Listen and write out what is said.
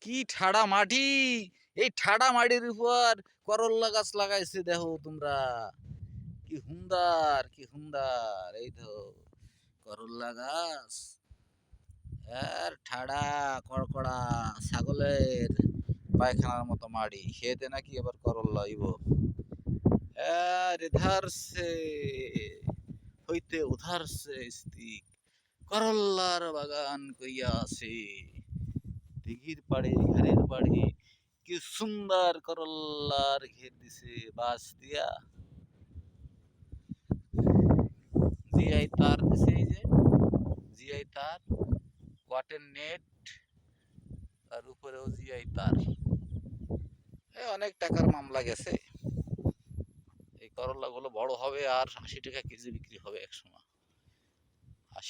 কি ঠাড়া মাটি! এই ঠাড়া মাটির উপর করল্লা গাছ লাগাইছে দেখো তোমরা। কি সুন্দর, কি সুন্দর! এই তো করল্লা গাছ। আর ঠাড়া কড়কড়া ছাগলের পায়খানার মতো মাড়ি। খেতে নাকি এবার করল্লা হইব। আর এধার সে হইতে উধার সে স্তিক করল্লার বাগান কইয়া আছে। দিঘির পাড়ে ঘাড়ের বাড়ি কি সুন্দর করল্লার ঘের দিছে বাঁশ দিয়া। জিআই তার দিছে, এই যে জিআই তার, ওয়াটের নেট, তার উপরেও জিআই তার। অনেক টাকার মামলা গেছে। এই করল্লা গুলো বড় হবে আর ৮০ টাকা কেজি বিক্রি হবে এক সময়। ৮০